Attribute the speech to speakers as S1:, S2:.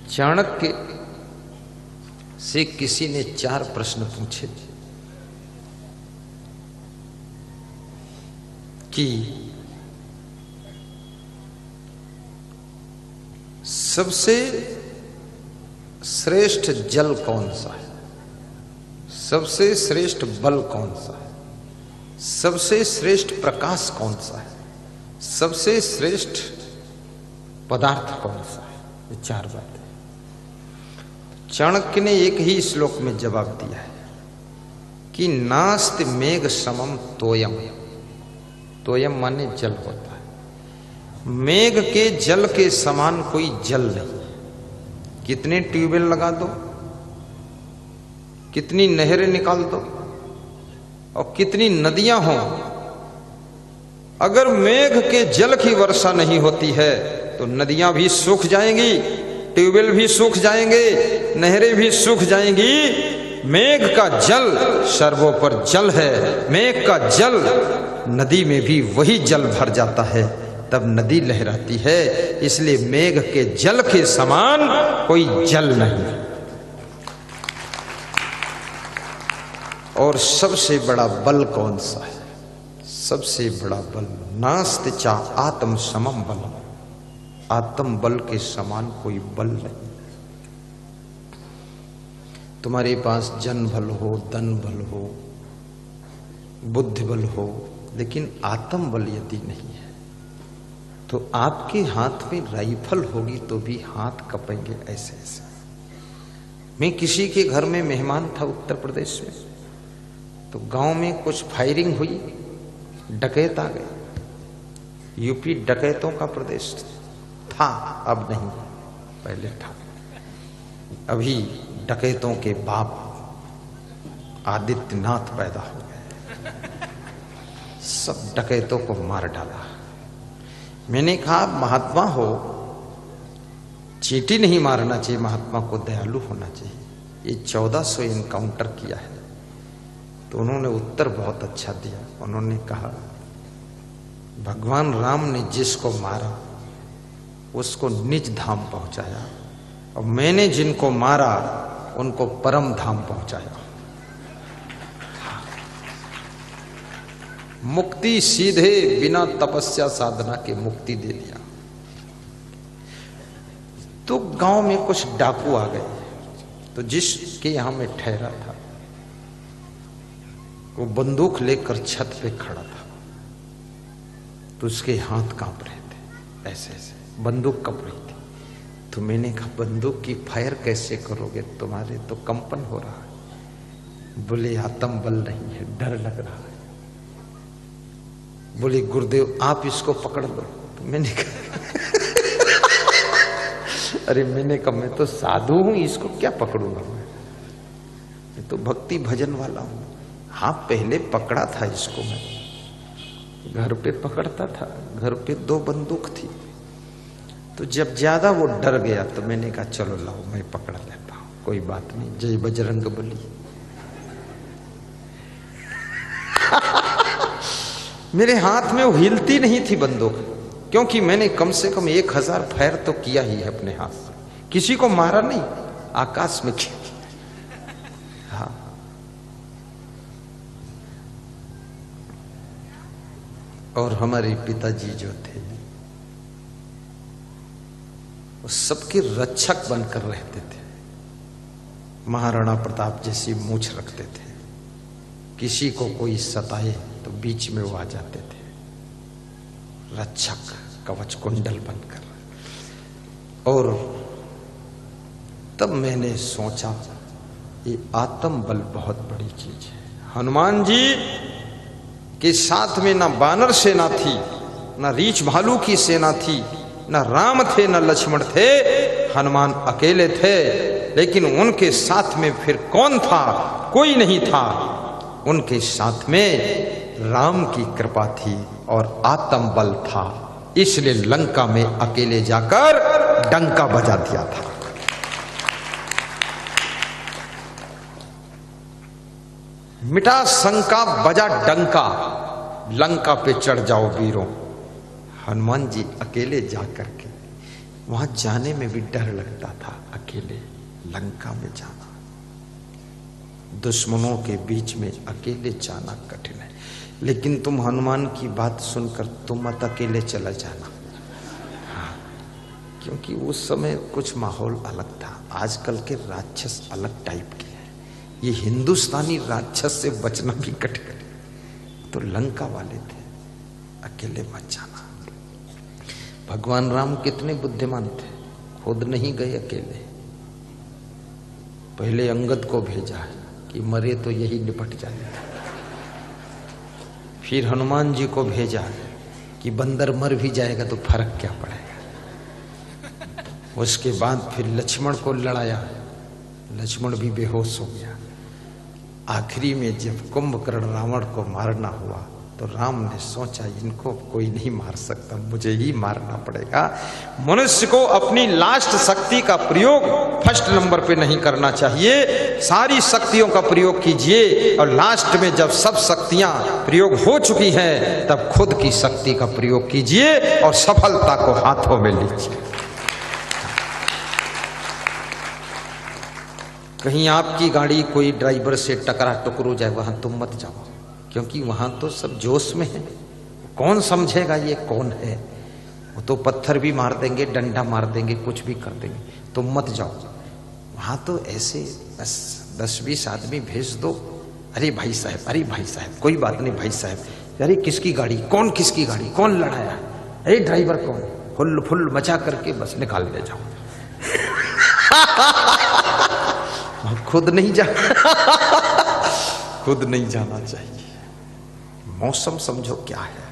S1: चाणक्य से किसी ने 4 प्रश्न पूछे कि सबसे श्रेष्ठ जल कौन सा है, सबसे श्रेष्ठ बल कौन सा है, सबसे श्रेष्ठ प्रकाश कौन सा है, सबसे श्रेष्ठ पदार्थ कौन सा है। ये 4 बातें चाणक्य ने एक ही श्लोक में जवाब दिया है कि नास्ति मेघ समम तोयम। तोयम माने जल होता है, मेघ के जल के समान कोई जल नहीं। कितने ट्यूबवेल लगा दो, कितनी नहरें निकाल दो और कितनी नदियां हों, अगर मेघ के जल की वर्षा नहीं होती है तो नदियां भी सूख जाएंगी, ट्यूबवेल भी सूख जाएंगे, नहरें भी सूख जाएंगी। मेघ का जल सर्वोपर जल है, मेघ का जल नदी में भी वही जल भर जाता है, तब नदी लहराती है। इसलिए मेघ के जल के समान कोई जल नहीं। और सबसे बड़ा बल कौन सा है? सबसे बड़ा बल नास्ति चा आत्म समम बलम। आत्म बल के समान कोई बल नहीं। तुम्हारे पास जन बल हो, धन बल हो, बुद्धि बल हो, लेकिन आत्म बल यदि नहीं है तो आपके हाथ में राइफल होगी तो भी हाथ कपेंगे ऐसे ऐसे। मैं किसी के घर में मेहमान था उत्तर प्रदेश में, तो गांव में कुछ फायरिंग हुई, डकैत आ गए। यूपी डकैतों का प्रदेश था, अब नहीं, पहले था। अभी डकैतों के बाप आदित्यनाथ पैदा हो गए, सब डकैतों को मार डाला। मैंने कहा महात्मा हो, चींटी नहीं मारना चाहिए, महात्मा को दयालु होना चाहिए। ये 1400 एनकाउंटर किया है। तो उन्होंने उत्तर बहुत अच्छा दिया। उन्होंने कहा भगवान राम ने जिसको मारा उसको निज धाम पहुंचाया, और मैंने जिनको मारा उनको परम धाम पहुंचाया। मुक्ति सीधे बिना तपस्या साधना के मुक्ति दे दिया। तो गांव में कुछ डाकू आ गए, तो जिसके यहां में ठहरा था वो बंदूक लेकर छत पे खड़ा था, तो उसके हाथ कांप रहे थे, ऐसे ऐसे बंदूक कप रही थी। तो मैंने कहा बंदूक की फायर कैसे करोगे, तुम्हारे तो कंपन हो रहा है। बोले आत्म बल नहीं है, डर लग रहा है। बोले गुरुदेव आप इसको पकड़ लो। तो मैंने कहा अरे मैंने कहा मैं तो साधु हूं, इसको क्या पकड़ूंगा मैं तो भक्ति भजन वाला हूं। हाँ पहले पकड़ा था इसको, मैं घर पे पकड़ता था, घर पे 2 बंदूक थी। तो जब ज्यादा वो डर गया तो मैंने कहा चलो लाओ मैं पकड़ लेता हूं, कोई बात नहीं, जय बजरंग बली। मेरे हाथ में वो हिलती नहीं थी बंदूक, क्योंकि मैंने कम से कम 1000 फायर तो किया ही है अपने हाथ से। किसी को मारा नहीं, आकाश में किया। हाँ और हमारे पिताजी जो थे वो सबके रक्षक बनकर रहते थे। महाराणा प्रताप जैसी मूंछ रखते थे, किसी को कोई सताए तो बीच में वो आ जाते थे, रक्षक कवच कुंडल बनकर। और तब मैंने सोचा ये आत्म बल बहुत बड़ी चीज है। हनुमान जी के साथ में ना बानर सेना थी, ना रीछ भालू की सेना थी, ना राम थे ना लक्ष्मण थे, हनुमान अकेले थे। लेकिन उनके साथ में फिर कौन था? कोई नहीं था। उनके साथ में राम की कृपा थी और आत्म बल था, इसलिए लंका में अकेले जाकर डंका बजा दिया था। मिटा शंका बजा डंका, लंका पे चढ़ जाओ वीरों। हनुमान जी अकेले जाकर के, वहां जाने में भी डर लगता था। अकेले लंका में जाना, दुश्मनों के बीच में अकेले जाना कठिन है। लेकिन तुम हनुमान की बात सुनकर तुम मत अकेले चला जाना। हाँ, क्योंकि उस समय कुछ माहौल अलग था। आजकल के राक्षस अलग टाइप के हैं, ये हिंदुस्तानी राक्षस से बचना भी कठिन है। तो लंका वाले थे, अकेले मत जाना। भगवान राम कितने बुद्धिमान थे, खुद नहीं गए अकेले, पहले अंगद को भेजा कि मरे तो यही निपट जाए। फिर हनुमान जी को भेजा कि बंदर मर भी जाएगा तो फर्क क्या पड़ेगा। उसके बाद फिर लक्ष्मण को लड़ाया, लक्ष्मण भी बेहोश हो गया। आखिरी में जब कुंभकर्ण रावण को मारना हुआ तो राम ने सोचा इनको कोई नहीं मार सकता, मुझे ही मारना पड़ेगा। मनुष्य को अपनी लास्ट शक्ति का प्रयोग फर्स्ट नंबर पे नहीं करना चाहिए, सारी शक्तियों का प्रयोग कीजिए और लास्ट में जब सब शक्तियां प्रयोग हो चुकी हैं तब खुद की शक्ति का प्रयोग कीजिए और सफलता को हाथों में लीजिए। कहीं आपकी गाड़ी कोई ड्राइवर से टकरा टुकरो जाए, वहां तुम मत जाओ, क्योंकि वहां तो सब जोश में है। कौन समझेगा ये कौन है, वो तो पत्थर भी मार देंगे, डंडा मार देंगे, कुछ भी कर देंगे। तुम मत जाओ वहां, तो ऐसे 10-20 आदमी भेज दो। अरे भाई साहब, अरे भाई साहब, कोई बात नहीं भाई साहब, अरे किसकी गाड़ी, कौन किसकी गाड़ी, कौन लड़ाया, अरे ड्राइवर कौन, हुल फुल मचा करके बस निकाल ले जाओ। खुद नहीं जा खुद नहीं जाना चाहिए। मौसम समझो क्या है।